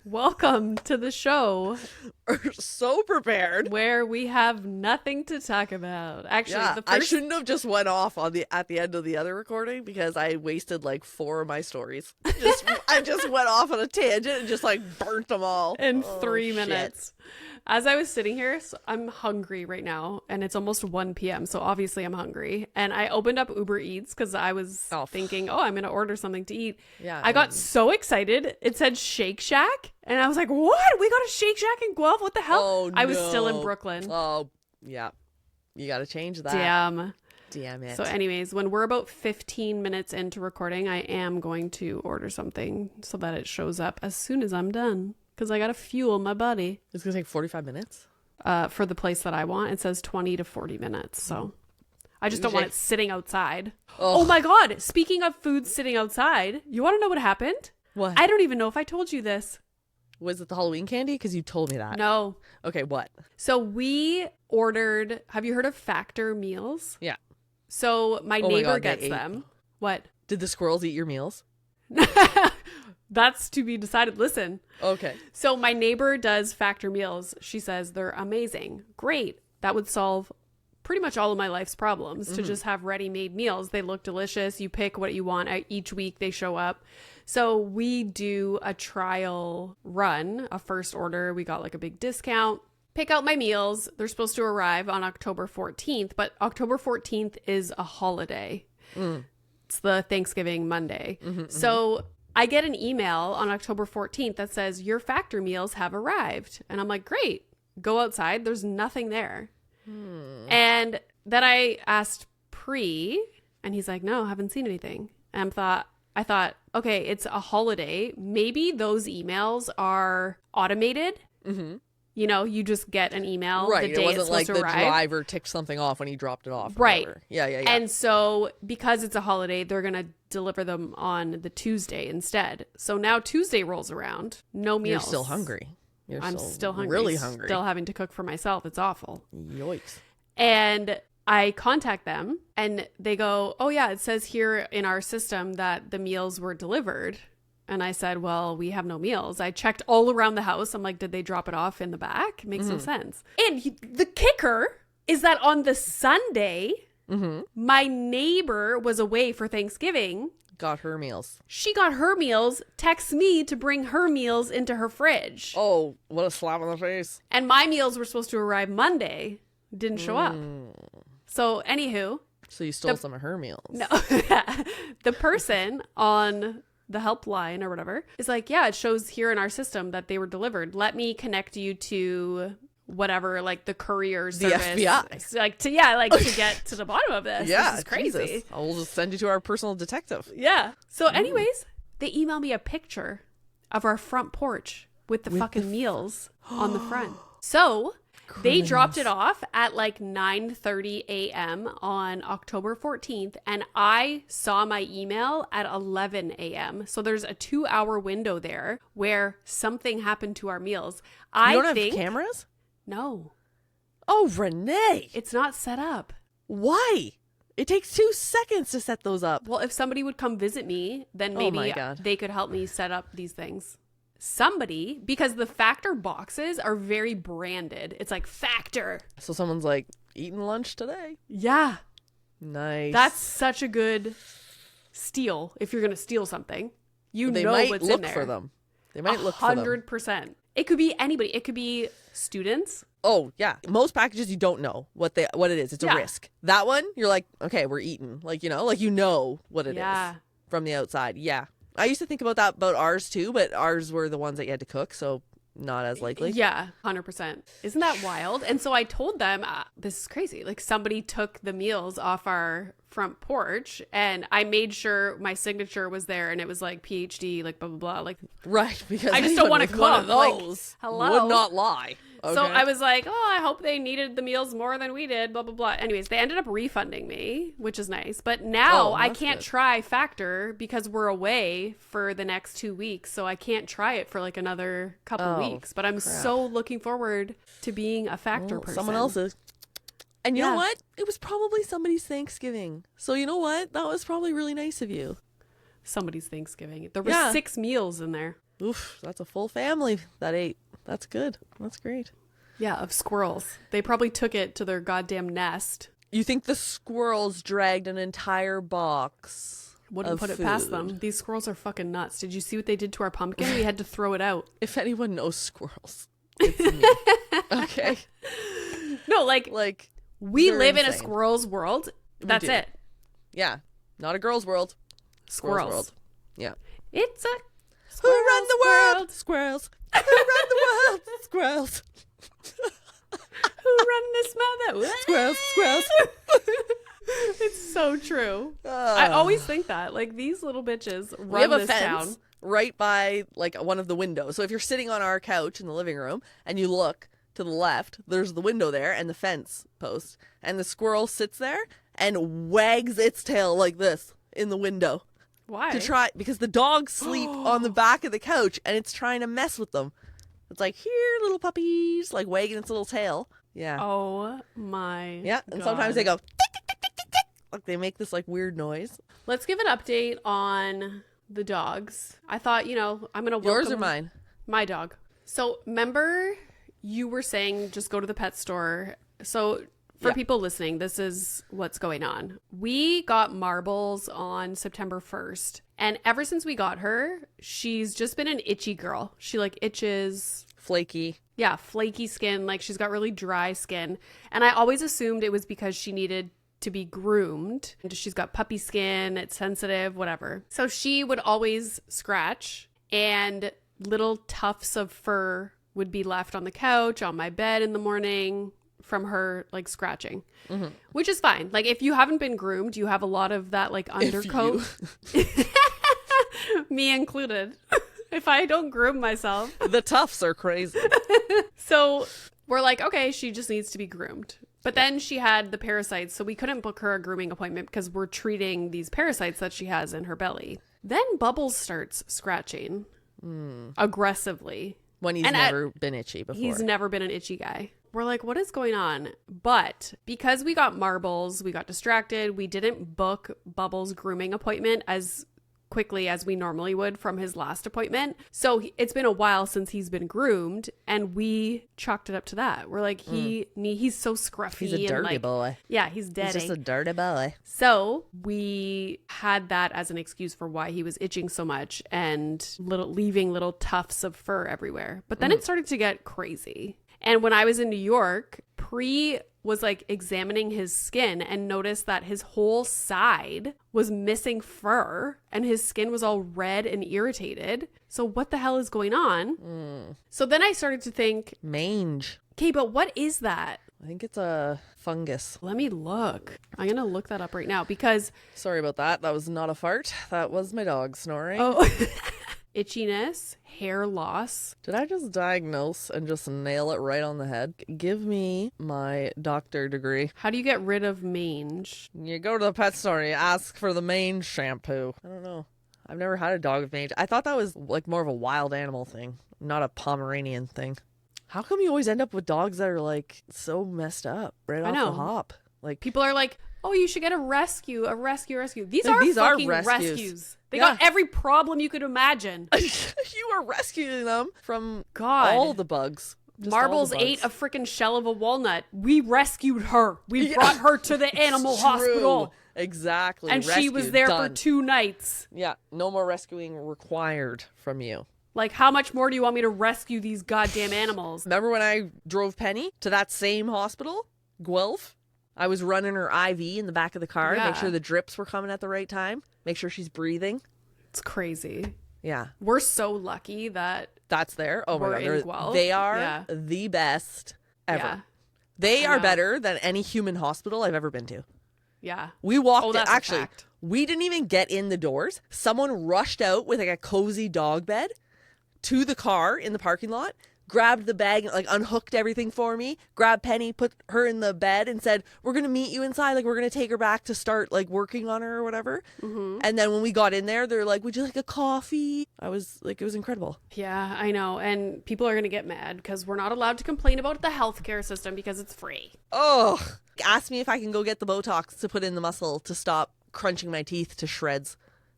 Welcome to the show. We're so prepared. Where we have nothing to talk about. Actually, yeah, I shouldn't have just went off on at the end of the other recording because I wasted like 4 of my stories. I just went off on a tangent and just like burnt them all in 3 minutes. As I was sitting here, so I'm hungry right now, and it's almost 1 p.m., so obviously I'm hungry. And I opened up Uber Eats because I was thinking, I'm going to order something to eat. Yeah, I got so excited. It said Shake Shack, and I was like, what? We got a Shake Shack in Guelph? What the hell? Oh, I was still in Brooklyn. Oh, yeah. You got to change that. Damn it. So anyways, when we're about 15 minutes into recording, I am going to order something so that it shows up as soon as I'm done. Because I got to fuel my body. It's going to take 45 minutes? For the place that I want, it says 20 to 40 minutes. So I just don't want it sitting outside. Oh my God. Speaking of food sitting outside, you want to know what happened? What? I don't even know if I told you this. Was it the Halloween candy? Because you told me that. No. Okay, what? So we ordered, have you heard of Factor meals? Yeah. So my neighbor gets them. What? Did the squirrels eat your meals? That's to be decided. Listen. Okay. So my neighbor does Factor meals. She says they're amazing. Great. That would solve pretty much all of my life's problems to just have ready-made meals. They look delicious. You pick what you want. Each week they show up. So we do a trial run, a first order. We got like a big discount. Pick out my meals. They're supposed to arrive on October 14th, but October 14th is a holiday. It's the Thanksgiving Monday. So I get an email on October 14th that says, your Factor meals have arrived. And I'm like, great. Go outside. There's nothing there. And then I asked Pre, and he's like, no, haven't seen anything. And I thought, okay, it's a holiday. Maybe those emails are automated. You know, you just get an email the day it's supposed to arrive. It wasn't like the driver ticked something off when he dropped it off. Right. Yeah. And so because it's a holiday, they're going to deliver them on the Tuesday instead. So now Tuesday rolls around. No meals. You're still hungry. I'm still hungry. Really hungry. Still having to cook for myself. It's awful. Yikes. And I contact them and they go, oh yeah, it says here in our system that the meals were delivered. And I said, well, we have no meals. I checked all around the house. I'm like, did they drop it off in the back? It makes no sense. And the kicker is that on the Sunday, my neighbor was away for Thanksgiving. Got her meals. She got her meals, texts me to bring her meals into her fridge. Oh, what a slap in the face. And my meals were supposed to arrive Monday. Didn't show up. So anywho. So you stole some of her meals. No. The person on the helpline or whatever is like, yeah, it shows here in our system that they were delivered. Let me connect you to whatever, like the courier service. The FBI. Like to get to the bottom of this. Yeah, this is crazy. Jesus. I'll just send you to our personal detective. Yeah. So anyways, they email me a picture of our front porch with the fucking meals on the front. So they dropped it off at like 9:30 a.m. on October 14th, and I saw my email at 11 a.m. So there's a 2-hour window there where something happened to our meals. You don't have cameras? No. Oh, Renee. It's not set up. Why? It takes 2 seconds to set those up. Well, if somebody would come visit me, then maybe they could help me set up these things. Somebody, because the Factor boxes are very branded. It's like Factor. So someone's like, eating lunch today. Yeah. Nice. That's such a good steal if you're going to steal something. They know might what's look in there. for them. They might look for them. 100%. It could be anybody. It could be students. Oh, yeah. Most packages you don't know what it is. It's a risk. That one, you're like, okay, we're eating. Like, you know what it is from the outside. Yeah. I used to think about that about ours too, but ours were the ones that you had to cook, so not as likely. Yeah, 100%. Isn't that wild? And so I told them, this is crazy. Like somebody took the meals off our front porch, and I made sure my signature was there, and it was like PhD, like blah, blah, blah. Like, right, because I just don't want to cook. One of those hello? Would not lie. Okay. So I was like, I hope they needed the meals more than we did, blah, blah, blah. Anyways, they ended up refunding me, which is nice. But now I can't try Factor because we're away for the next 2 weeks. So I can't try it for like another couple weeks. But I'm so looking forward to being a Factor person. Someone else's. And you know what? It was probably somebody's Thanksgiving. So you know what? That was probably really nice of you. Somebody's Thanksgiving. There were 6 meals in there. Oof, that's a full family that ate. That's good. That's great. Yeah, of squirrels. They probably took it to their goddamn nest. You think the squirrels dragged an entire box? Wouldn't put it past them. These squirrels are fucking nuts. Did you see what they did to our pumpkin? We had to throw it out. If anyone knows squirrels, it's me. Okay. No, like we live in a squirrel's world. That's it. Yeah. Not a girl's world. Squirrels. World. Yeah. It's a Who run the world? Squirrels. Who run the world? Squirrels. Who run this mother? Squirrels. Squirrels. It's so true. I always think that. Like, these little bitches run we have a this fence town. right by like one of the windows. So if you're sitting on our couch in the living room and you look to the left, there's the window there and the fence post. And the squirrel sits there and wags its tail like this in the window. Why? Because the dogs sleep on the back of the couch and it's trying to mess with them. It's like, here, little puppies, like wagging its little tail. Yeah. Oh my Yeah. And God. sometimes they go, tick, tick, tick, tick, tick, tick. Like they make this like weird noise. Let's give an update on the dogs. I thought, I'm going to welcome... Yours or mine? My dog. So remember you were saying just go to the pet store. So for people listening, this is what's going on. We got Marbles on September 1st. And ever since we got her, she's just been an itchy girl. She like itches. Flaky. Yeah, flaky skin. Like she's got really dry skin. And I always assumed it was because she needed to be groomed. She's got puppy skin. It's sensitive, whatever. So she would always scratch and little tufts of fur would be left on the couch, on my bed in the morning from her like scratching, which is fine. Like if you haven't been groomed, you have a lot of that like undercoat. Me included. If I don't groom myself. The tufts are crazy. So we're like, okay, she just needs to be groomed. But then she had the parasites, so we couldn't book her a grooming appointment because we're treating these parasites that she has in her belly. Then Bubbles starts scratching aggressively. When he's never been itchy before. He's never been an itchy guy. We're like, what is going on? But because we got Marbles, we got distracted. We didn't book Bubbles' grooming appointment as quickly as we normally would from his last appointment. So it's been a while since he's been groomed, and we chalked it up to that. We're like, he's so scruffy. He's a dirty boy. Yeah, he's dead. He's just a dirty boy. So we had that as an excuse for why he was itching so much and leaving little tufts of fur everywhere. But then it started to get crazy. And when I was in New York, Pri was like examining his skin and noticed that his whole side was missing fur and his skin was all red and irritated. So what the hell is going on? So then I started to think, mange. Okay, but what is that? I think it's a fungus. Let me look. I'm going to look that up right now because... Sorry about that. That was not a fart. That was my dog snoring. Oh, itchiness, hair loss. Did I just diagnose and just nail it right on the head? Give me my doctor degree. How do you get rid of mange? You go to the pet store and you ask for the mange shampoo. I don't know. I've never had a dog with mange. I thought that was like more of a wild animal thing, not a Pomeranian thing. How come you always end up with dogs that are like so messed up right off the hop? Like people are like, oh, you should get a rescue. These are fucking rescues. rescues. They got every problem you could imagine. You are rescuing them from God. All the bugs. Marbles ate a freaking shell of a walnut. We rescued her. We brought her to the animal hospital. Exactly. And she was there for 2 nights. Yeah. No more rescuing required from you. Like, how much more do you want me to rescue these goddamn animals? Remember when I drove Penny to that same hospital, Guelph? I was running her IV in the back of the car to make sure the drips were coming at the right time. Make sure she's breathing. It's crazy. Yeah. We're so lucky that that's there. Oh my God. They are the best ever. Yeah. They are better than any human hospital I've ever been to. Yeah. We walked in. Actually, we didn't even get in the doors. Someone rushed out with like a cozy dog bed to the car in the parking lot, grabbed the bag, like unhooked everything for me, grabbed Penny, put her in the bed and said, we're going to meet you inside. Like, we're going to take her back to start like working on her or whatever. And then when we got in there, they're like, would you like a coffee? I was like, it was incredible. Yeah, I know. And people are going to get mad because we're not allowed to complain about the healthcare system because it's free. Oh, ask me if I can go get the Botox to put in the muscle to stop crunching my teeth to shreds.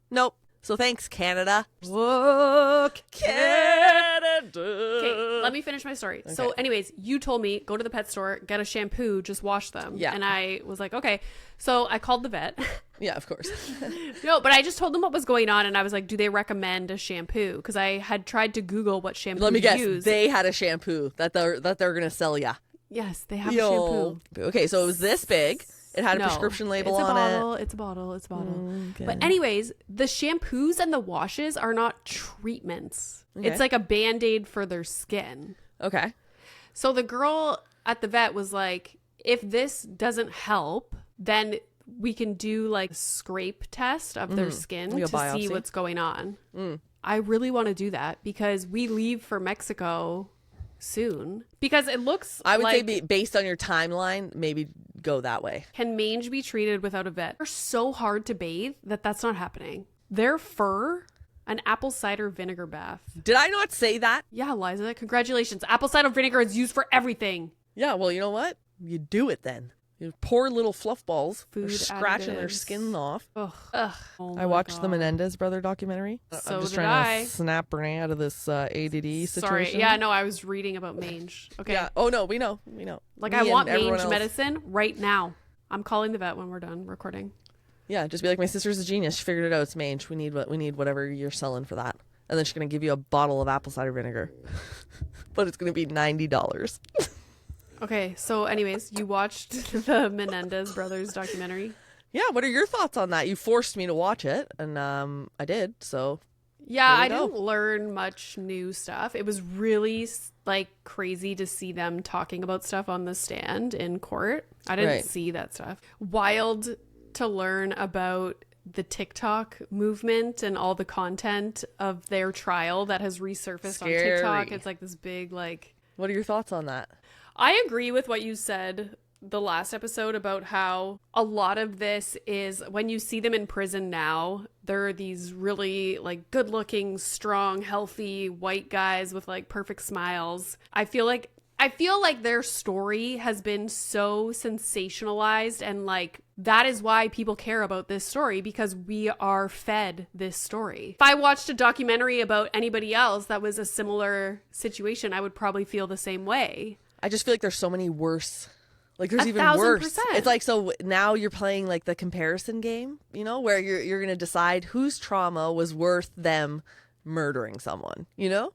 Nope. So thanks, Canada. Look, Canada. Okay, let me finish my story. Okay. So anyways, you told me, go to the pet store, get a shampoo, just wash them. Yeah. And I was like, okay. So I called the vet. Yeah, of course. No, but I just told them what was going on. And I was like, do they recommend a shampoo? Because I had tried to Google what shampoo Let me guess. use. They had a shampoo that they're going to sell ya. Yes, they have a shampoo. Okay, so it was this big. It had a prescription label on it. It's a bottle. Okay. But anyways, the shampoos and the washes are not treatments. Okay. It's like a Band-Aid for their skin. Okay. So the girl at the vet was like, if this doesn't help, then we can do like a scrape test of their skin Like a to biopsy. see what's going on. I really want to do that because we leave for Mexico soon. Because it looks I would like, say based on your timeline, maybe go that way. can mange be treated without a vet? They're so hard to bathe that that's not happening. Their fur, an apple cider vinegar bath. Did I not say that? Yeah, Liza, congratulations. Apple cider vinegar is used for everything. Yeah, well, you know what? You do it then. You poor little fluff balls. They're Food scratching their additives. skin off. Ugh. Oh I my watched the God. Menendez brother documentary. So I'm just did trying I. to snap Renee out of this ADD situation. Sorry. Yeah, no, I was reading about mange. Okay. Yeah. Oh, no, we know. Like, Me I and want everyone mange else. medicine right now. I'm calling the vet when we're done recording. Yeah, just be like, my sister's a genius. She figured it out. It's mange. We need whatever you're selling for that. And then she's going to give you a bottle of apple cider vinegar. But it's going to be $90. Okay, so anyways, you watched the Menendez Brothers documentary? Yeah, what are your thoughts on that? You forced me to watch it, and I did, so... Yeah, There I we go. didn't learn much new stuff. It was really like crazy to see them talking about stuff on the stand in court. I didn't Right. see that stuff. Wild to learn about the TikTok movement and all the content of their trial that has resurfaced on TikTok. Scary. It's like this big like... What are your thoughts on that? I agree with what you said the last episode about how a lot of this is when you see them in prison now, they're these really like good looking, strong, healthy white guys with like perfect smiles. I feel like their story has been so sensationalized, and like that is why people care about this story, because we are fed this story. If I watched a documentary about anybody else that was a similar situation, I would probably feel the same way. I just feel like there's so many worse. Like there's even 1,000%. worse. It's like, so now you're playing like the comparison game, where you're going to decide whose trauma was worth them murdering someone, You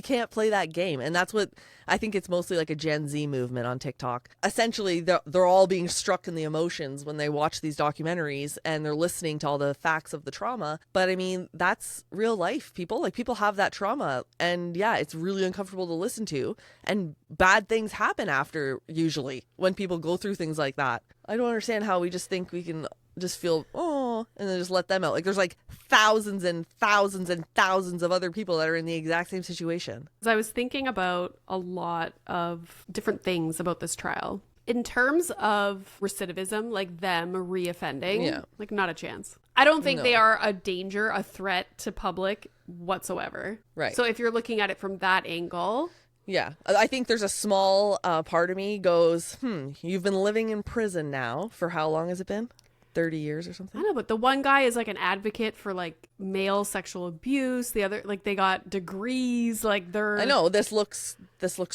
can't play that game. And that's what I think it's mostly like a Gen Z movement on TikTok. Essentially, they're all being struck in the emotions when they watch these documentaries and they're listening to all the facts of the trauma. But I mean, that's real life, people. Like, people have that trauma. And yeah, it's really uncomfortable to listen to. And bad things happen after, usually, when people go through things like that. I don't understand how we just think we can just feel, oh, and then just let them out. Like, there's like thousands and thousands and thousands of other people that are in the exact same situation. I was thinking about a lot of different things about this trial. In terms of recidivism, like them reoffending, Yeah. like not a chance. I don't think No. they are a danger, a threat to public whatsoever. Right. So if you're looking at it from that angle, Yeah. I think there's a small part of me goes, you've been living in prison now for how long has it been? 30 years or I something? don't know, but the one guy is like an advocate for like male sexual abuse. The other, like they got degrees, like they're... I know this looks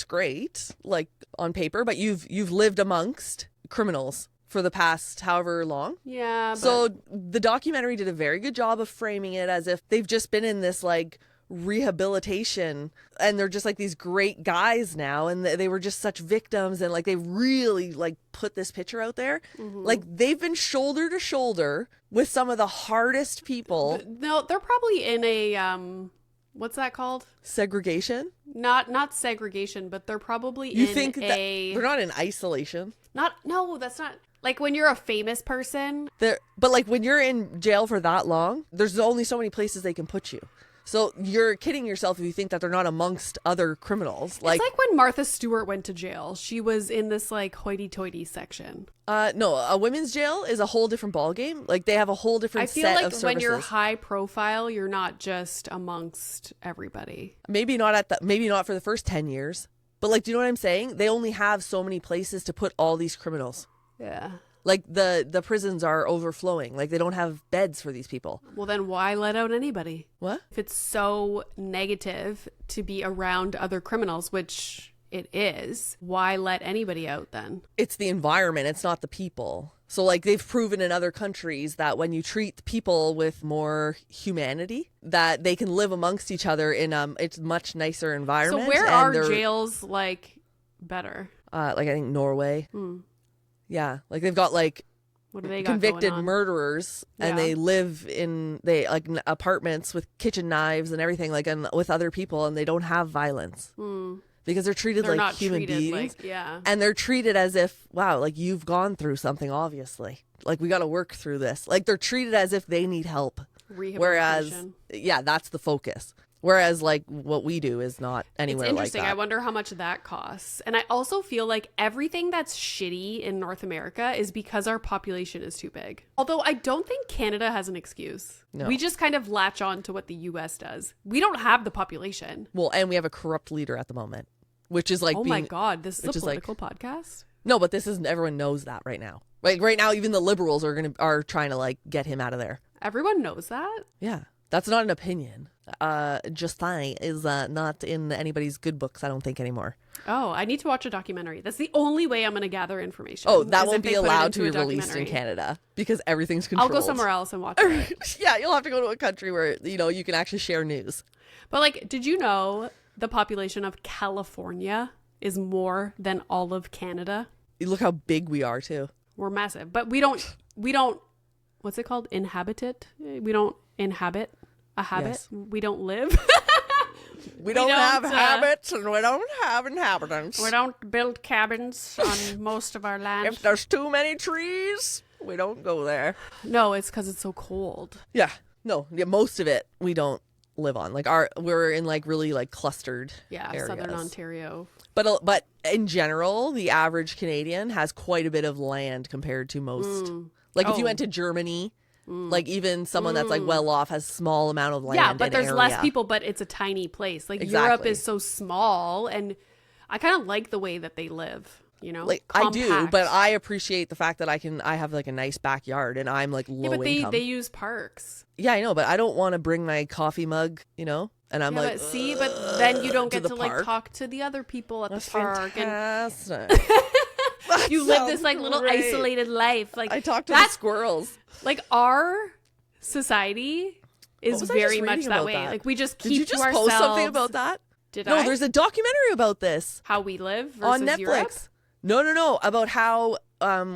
great, like on paper, but you've lived amongst criminals for the past however long. Yeah, but... So the documentary did a very good job of framing it as if they've just been in this like rehabilitation and they're just like these great guys now, and they were just such victims, and like they really like put this picture out there. Like they've been shoulder to shoulder with some of the hardest people. No, they're probably in a what's that called? Segregation. Not segregation, but they're probably You in think that a... they're not in isolation? No, that's not... Like when you're a famous person... But like when you're in jail for that long, there's only so many places they can put you. So you're kidding yourself if you think that they're not amongst other criminals. Like, it's like when Martha Stewart went to jail. She was in this like hoity-toity section. no, a women's jail is a whole different ballgame. Like they have a whole different I feel set like of services. when you're high profile, you're not just amongst everybody. Maybe not for the first 10 years. But like, do you know what I'm saying? They only have so many places to put all these criminals. Yeah. Like the prisons are overflowing. Like they don't have beds for these people. Well, then why let out anybody? What? If it's so negative to be around other criminals, which it is, why let anybody out then? It's the environment. It's not the people. So like they've proven in other countries that when you treat people with more humanity, that they can live amongst each other in it's much nicer environment. So where are jails like better? Like I think Norway. Yeah, like they've got like what do they got convicted murderers, and they live in like apartments with kitchen knives and everything, like and with other people, and they don't have violence because they're treated like not human treated beings. like, and they're treated as if wow, like you've gone through something. Obviously, like we got to work through this. Like they're treated as if they need help. Whereas, that's the focus. Whereas, like, what we do is not anywhere like that. It's interesting. I wonder how much that costs. And I also feel like everything that's shitty in North America is because our population is too big. Although I don't think Canada has an excuse. No. We just kind of latch on to what the U.S. does. We don't have the population. Well, and we have a corrupt leader at the moment, which is like my God, this is a political podcast? No, but this is, everyone knows that right now. Like, right now, even the liberals are trying to, like, get him out of there. Everyone knows that? Yeah. That's not an opinion. Justin is not in anybody's good books, I don't think, anymore. Oh, I need to watch a documentary. That's the only way I'm going to gather information. Oh, that won't be allowed to be released in Canada because everything's controlled. I'll go somewhere else and watch it. Yeah, you'll have to go to a country where, you can actually share news. But, like, did you know the population of California is more than all of Canada? Look how big we are, too. We're massive. But we don't, what's it called? Inhabit it? We don't inhabit a habit. Yes. We don't live. We don't have habits and we don't have inhabitants. We don't build cabins on most of our land. If there's too many trees, we don't go there. No, it's because it's so cold. Yeah. No, most of it we don't live on. Like we're in like really like clustered areas. Southern Ontario. But in general, the average Canadian has quite a bit of land compared to most. Like if you went to Germany, like even someone that's like well off has small amount of land. Yeah, but there's area. less people, but it's a tiny place. Like Europe is so small, and I kind of like the way that they live. Like compact. I do, but I appreciate the fact that I have like a nice backyard, and I'm like low income. They use parks. Yeah, I know, but I don't want to bring my coffee mug, and I'm like, but then you don't get to like talk to the other people at the park. Fantastic. And you live this like little isolated life. Like I talk to the squirrels. Like our society is very much that way. Like we just keep to ourselves. Post something about that? No, there's a documentary about this. How we live versus on Netflix. Europe? No, about how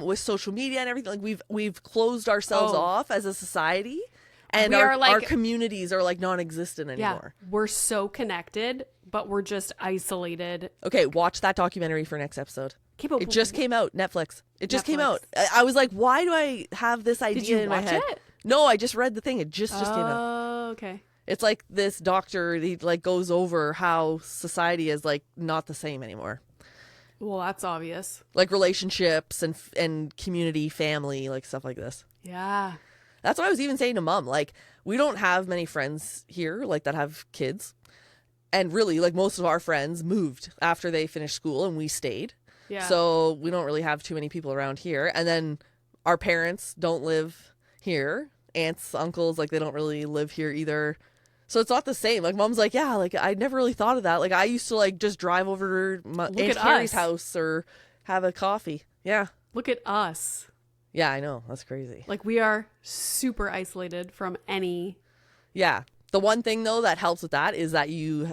with social media and everything, like we've closed ourselves off as a society, and our communities are like non-existent anymore. Yeah, we're so connected, but we're just isolated. Okay, watch that documentary for next episode. It just came out, Netflix. It just came out. I was like, why do I have this idea in my head? It? No, I just read the thing. It just came out. Oh, okay. It's like this doctor, he like goes over how society is like not the same anymore. Well, that's obvious. Like relationships and community, family, like stuff like this. Yeah. That's what I was even saying to Mom. Like, we don't have many friends here like that have kids. And really, like most of our friends moved after they finished school and we stayed. Yeah. So we don't really have too many people around here. And then our parents don't live here. Aunts, uncles, like they don't really live here either. So it's not the same. Like Mom's like, yeah, like I never really thought of that. Like I used to like just drive over to my Aunt Carrie's house or have a coffee. Yeah. Look at us. Yeah, I know. That's crazy. Like we are super isolated from any. Yeah. The one thing though that helps with that is that you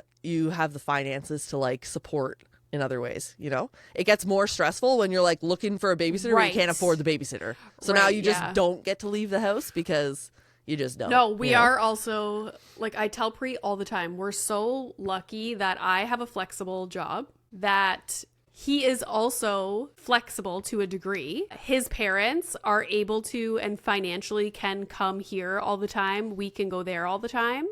have the finances to like support in other ways, It gets more stressful when you're like looking for a babysitter and you can't afford the babysitter. So now you just don't get to leave the house because you just don't. No, we are also, like I tell Pri all the time, we're so lucky that I have a flexible job, that he is also flexible to a degree. His parents are able to and financially can come here all the time. We can go there all the time.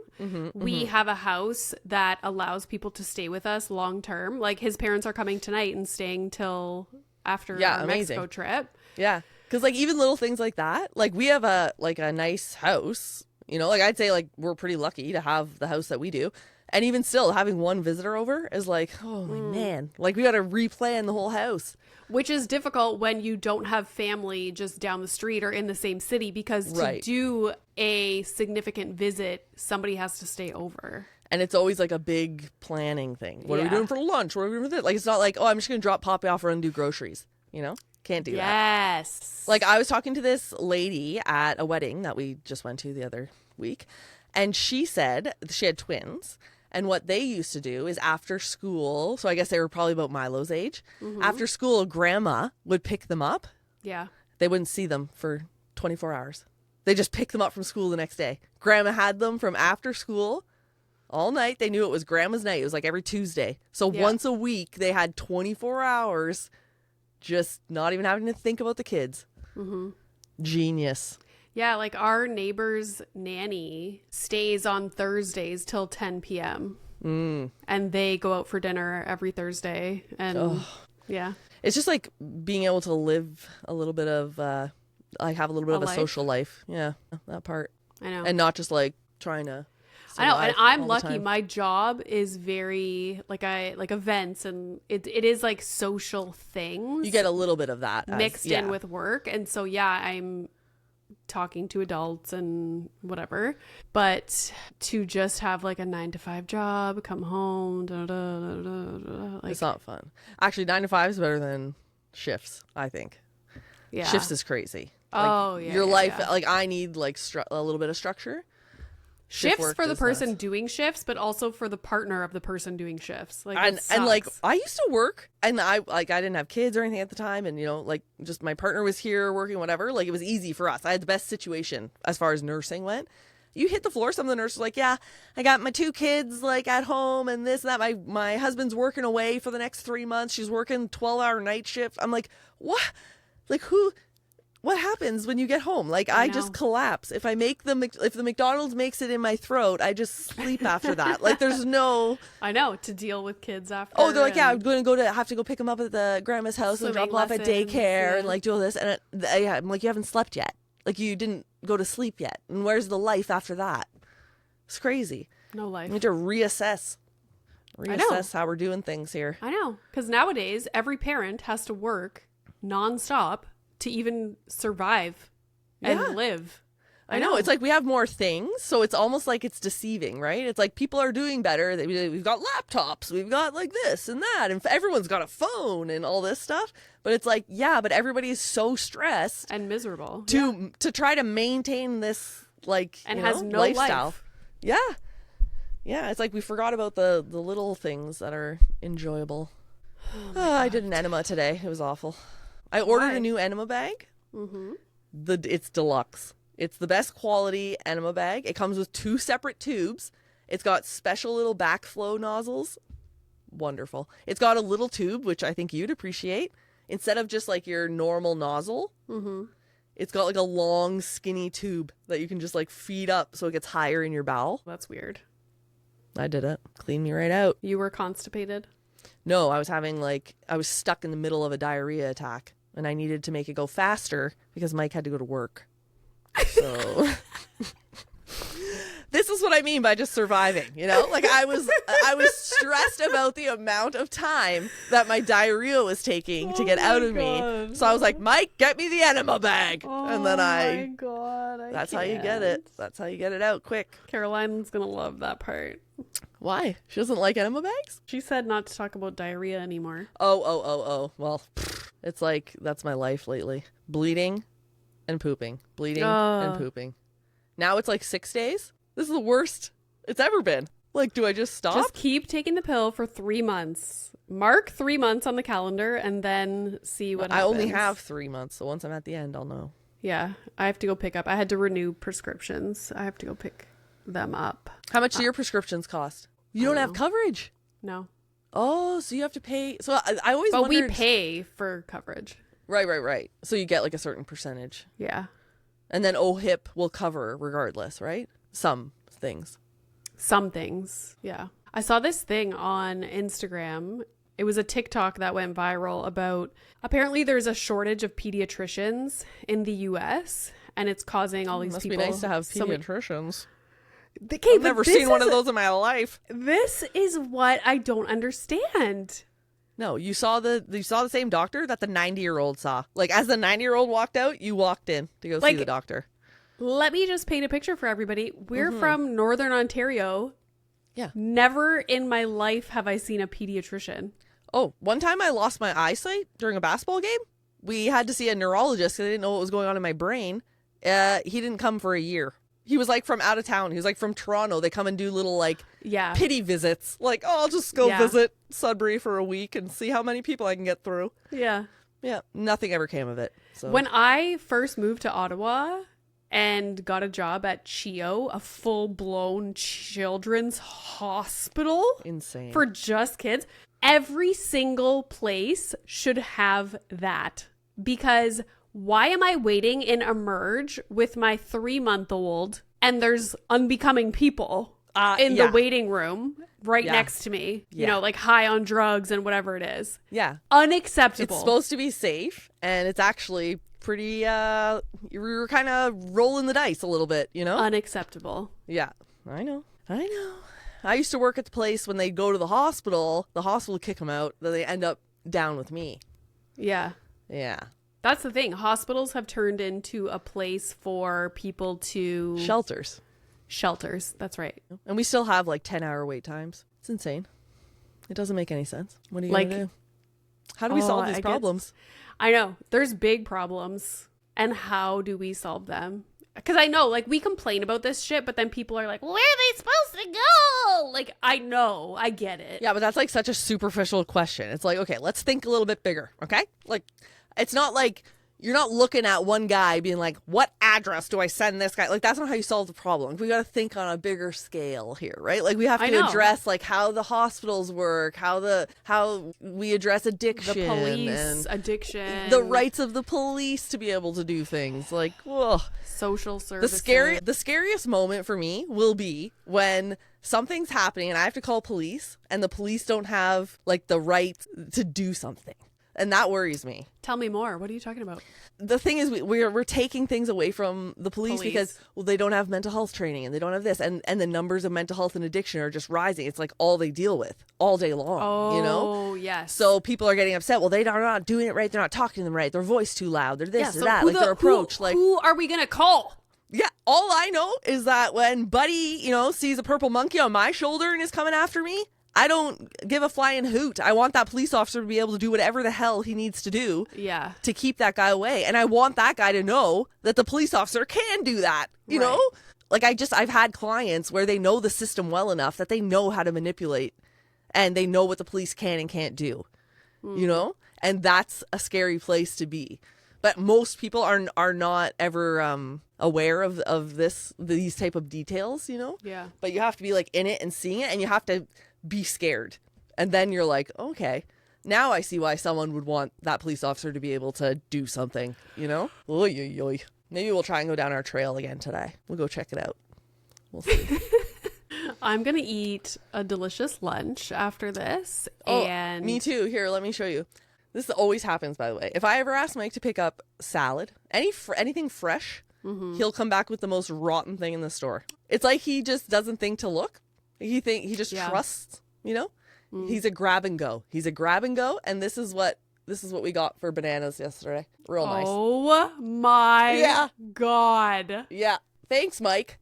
We have a house that allows people to stay with us long term. Like his parents are coming tonight and staying till after our Mexico trip. Yeah. Because like even little things like that, like we have a nice house, like I'd say like we're pretty lucky to have the house that we do. And even still, having one visitor over is like, oh man, like we got to replan the whole house. Which is difficult when you don't have family just down the street or in the same city, because to do a significant visit, somebody has to stay over. And it's always like a big planning thing. What are we doing for lunch? What are we doing for this? Like, it's not like, oh, I'm just going to drop Poppy off and do groceries. You know? Can't do that. Yes. Like, I was talking to this lady at a wedding that we just went to the other week. And she said she had twins. And what they used to do is after school, so I guess they were probably about Milo's age. After school, grandma would pick them up. Yeah. They wouldn't see them for 24 hours. They just picked them up from school the next day. Grandma had them from after school all night. They knew it was grandma's night. It was like every Tuesday. So once a week, they had 24 hours just not even having to think about the kids. Genius. Yeah, like our neighbor's nanny stays on Thursdays till 10 p.m. And they go out for dinner every Thursday. And yeah. It's just like being able to live a little bit of, like have a little bit of a social life. Yeah, that part. I know. And not just like trying to I know, and I'm lucky. My job is very like events, and it is like social things. You get a little bit of that mixed in with work, and so I'm talking to adults and whatever. But to just have like a 9-to-5 job, come home, like, it's not fun. Actually, 9 to 5 is better than shifts, I think. Yeah, shifts is crazy. Like, your life. Like I need like a little bit of structure. Shifts for the person doing shifts, but also for the partner of the person doing shifts. Like, and like I used to work, and I didn't have kids or anything at the time, and like just my partner was here working, whatever. Like it was easy for us. I had the best situation as far as nursing went. You hit the floor, some of the nurses were like, yeah, I got my 2 kids like at home and this and that. My husband's working away for the next 3 months. She's working 12-hour night shift. I'm like, what? Like what happens when you get home? Like I just collapse. If the McDonald's makes it in my throat, I just sleep after that. Like there's no. I know, to deal with kids after. Oh, they're like, yeah, I'm going to have to go pick them up at the grandma's house and drop them off at daycare and like do all this. And I'm like, you haven't slept yet. Like you didn't go to sleep yet. And where's the life after that? It's crazy. No life. We need to reassess how we're doing things here. I know, because nowadays every parent has to work nonstop to even survive and live. I know. It's like we have more things, so it's almost like it's deceiving, right? It's like people are doing better. We've got laptops, we've got like this and that, and everyone's got a phone and all this stuff. But it's like, yeah, but everybody is so stressed and miserable to try to maintain this like and has no lifestyle. Life. Yeah, it's like we forgot about the little things that are enjoyable. I did an enema today. It was awful. I ordered a new enema bag. It's deluxe. It's the best quality enema bag. It comes with 2 separate tubes. It's got special little backflow nozzles. Wonderful. It's got a little tube, which I think you'd appreciate. Instead of just like your normal nozzle, it's got like a long skinny tube that you can just like feed up so it gets higher in your bowel. That's weird. I did it. Cleaned me right out. You were constipated? No, I was stuck in the middle of a diarrhea attack. And I needed to make it go faster because Mike had to go to work. So this is what I mean by just surviving, Like I was stressed about the amount of time that my diarrhea was taking to get out of me. So I was like, Mike, get me the enema bag. And then that's how you get it. That's how you get it out quick. Caroline's going to love that part. Why? She doesn't like enema bags? She said not to talk about diarrhea anymore. Oh. Well, it's like, that's my life lately. Bleeding and pooping. Bleeding and pooping. Now it's like 6 days. This is the worst it's ever been. Like, do I just stop? Just keep taking the pill for 3 months. Mark 3 months on the calendar and then see what happens. I only have 3 months, so once I'm at the end, I'll know. Yeah, I have to go pick up. I had to renew prescriptions. I have to go pick them up. How much do your prescriptions cost? You don't have coverage? No. Oh, so you have to pay. So I always But wondered. we pay for coverage. Right. So you get like a certain percentage. Yeah. And then OHIP will cover regardless, right? Some things. Yeah. I saw this thing on Instagram. It was a TikTok that went viral about apparently there's a shortage of pediatricians in the US and it's causing all these people. Must be nice to have pediatricians. Okay, I've never seen one of those in my life. This is what I don't understand. No, you saw the same doctor that the 90-year-old saw. Like, as the 90-year-old walked out, you walked in to go see the doctor. Let me just paint a picture for everybody. We're from Northern Ontario. Yeah. Never in my life have I seen a pediatrician. Oh, one time I lost my eyesight during a basketball game. We had to see a neurologist because I didn't know what was going on in my brain. He didn't come for a year. He was like from out of town. He was like from Toronto. They come and do little like pity visits. Like, oh, I'll just go visit Sudbury for a week and see how many people I can get through. Yeah. Yeah. Nothing ever came of it. So. When I first moved to Ottawa and got a job at CHEO, a full-blown children's hospital. Insane. For just kids, every single place should have that. Because why am I waiting in Emerge with my 3-month-old and there's unbecoming people in the waiting room right next to me, you know, like high on drugs and whatever it is. Yeah. Unacceptable. It's supposed to be safe, and it's actually pretty, you were kind of rolling the dice a little bit, you know? Unacceptable. Yeah. I know. I used to work at the place when they'd go to the hospital would kick them out, then they end up down with me. Yeah. Yeah. That's the thing. Hospitals have turned into a place for people to... Shelters. That's right. And we still have like 10-hour wait times. It's insane. It doesn't make any sense. What are you going to do? How do we solve these problems? I know. There's big problems. And how do we solve them? Because I know, like, we complain about this shit, but then people are like, where are they supposed to go? Like, I know. I get it. Yeah, but that's like such a superficial question. It's like, okay, let's think a little bit bigger, okay? Like, it's not like you're not looking at one guy being like, what address do I send this guy? Like, that's not how you solve the problem. We got to think on a bigger scale here, right? Like, we have to address like how the hospitals work, how we address addiction, the police, and addiction, the rights of the police to be able to do things. Like, whoa. Social services. The scariest moment for me will be when something's happening and I have to call police and the police don't have like the right to do something. And that worries me. Tell me more. What are you talking about? The thing is, we're taking things away from the police because, well, they don't have mental health training and they don't have this. And the numbers of mental health and addiction are just rising. It's like all they deal with all day long, you know? Oh, yes. So people are getting upset. Well, they are not doing it right. They're not talking to them right. Their voice too loud. They're this or that. Like their approach. Who are we going to call? Yeah, all I know is that when Buddy, you know, sees a purple monkey on my shoulder and is coming after me, I don't give a flying hoot. I want that police officer to be able to do whatever the hell he needs to do to keep that guy away. And I want that guy to know that the police officer can do that, you know? Like I've had clients where they know the system well enough that they know how to manipulate and they know what the police can and can't do, you know? And that's a scary place to be. But most people are not ever aware of these type of details, you know? Yeah. But you have to be like in it and seeing it, and you have to be scared. And then you're like, okay, now I see why someone would want that police officer to be able to do something, you know? Oy, oy, oy. Maybe we'll try and go down our trail again today. We'll go check it out. We'll see. I'm going to eat a delicious lunch after this. And me too. Here, let me show you. This always happens, by the way. If I ever ask Mike to pick up salad, anything fresh, he'll come back with the most rotten thing in the store. It's like he just doesn't think to look. He just trusts, you know? He's a grab and go. And this is what we got for bananas yesterday. Real nice. Oh my God. Yeah. Thanks, Mike.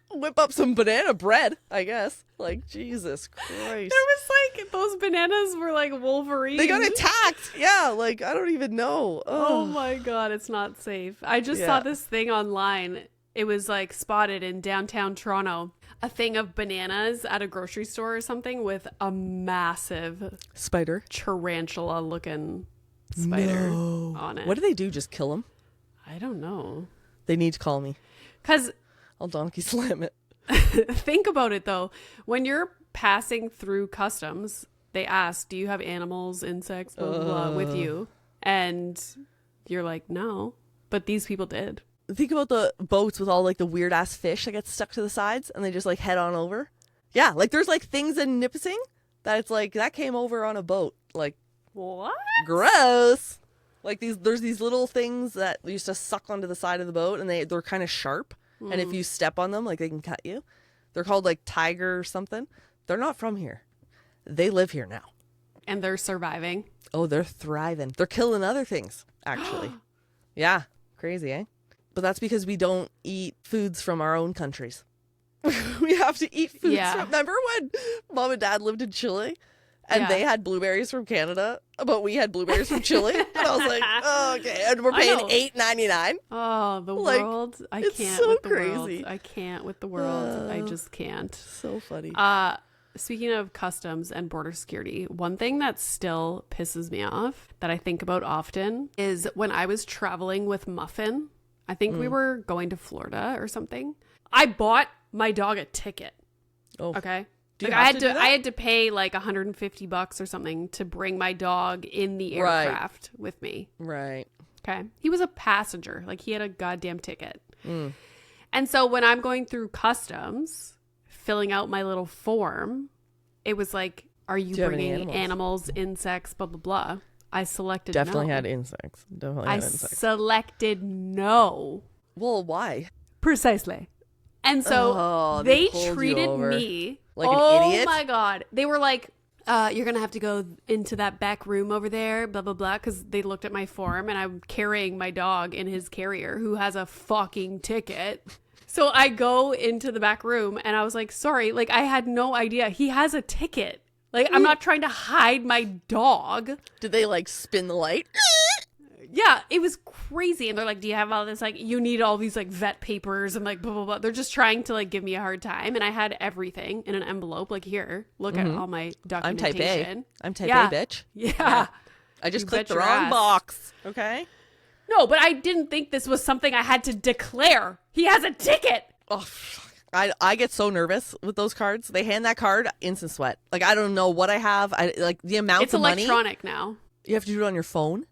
Whip up some banana bread, I guess. Like, Jesus Christ. There was like, those bananas were like Wolverine. They got attacked. Yeah, like, I don't even know. Oh my God, it's not safe. I just saw this thing online. It was like spotted in downtown Toronto. A thing of bananas at a grocery store or something with a massive spider, tarantula looking spider on it. What do they do? Just kill them? I don't know. They need to call me. Because I'll donkey slam it. Think about it though. When you're passing through customs, they ask, do you have animals, insects, blah, blah, blah, with you? And you're like, no. But these people did. Think about the boats with all like the weird ass fish that get stuck to the sides and they just like head on over. Yeah, like there's like things in Nipissing that it's like that came over on a boat. Like, what? Gross. Like there's these little things that used to suck onto the side of the boat and they're kind of sharp. And if you step on them, like they can cut you. They're called like tiger or something. They're not from here. They live here now. And they're surviving. Oh, they're thriving. They're killing other things, actually. Yeah. Crazy, eh? But that's because we don't eat foods from our own countries. We have to eat foods from... Remember when Mom and Dad lived in Chile? And they had blueberries from Canada, but we had blueberries from Chile. And I was like, oh, okay. And we're paying $8.99. Oh, the world. I it's can't so with the crazy. world. I can't with the world. I just can't. So funny. Speaking of customs and border security, one thing that still pisses me off that I think about often is when I was traveling with Muffin. I think we were going to Florida or something. I bought my dog a ticket. Oh. Okay. Like I had to pay like $150 or something to bring my dog in the aircraft with me. Right. Okay. He was a passenger. Like he had a goddamn ticket. And so when I'm going through customs, filling out my little form, it was like, are you bringing animals, insects, blah, blah, blah. I selected Definitely no. had insects. Selected no. Well, why? Precisely. And so they treated me like an idiot. Oh my God. They were like, you're going to have to go into that back room over there, blah, blah, blah. Because they looked at my form and I'm carrying my dog in his carrier who has a fucking ticket. So I go into the back room and I was like, sorry, like I had no idea. He has a ticket. Like I'm not trying to hide my dog. Did they like spin the light? Yeah, it was crazy. And they're like, do you have all this? Like, you need all these like vet papers and like blah, blah, blah. They're just trying to like give me a hard time. And I had everything in an envelope. Like, here, look at all my documentation. I'm type A, bitch. Yeah. I just clicked the wrong box. Okay. No, but I didn't think this was something I had to declare. He has a ticket. Oh, I get so nervous with those cards. They hand that card, instant sweat. Like, I don't know what I have. I like the amount of money. It's electronic now. You have to do it on your phone?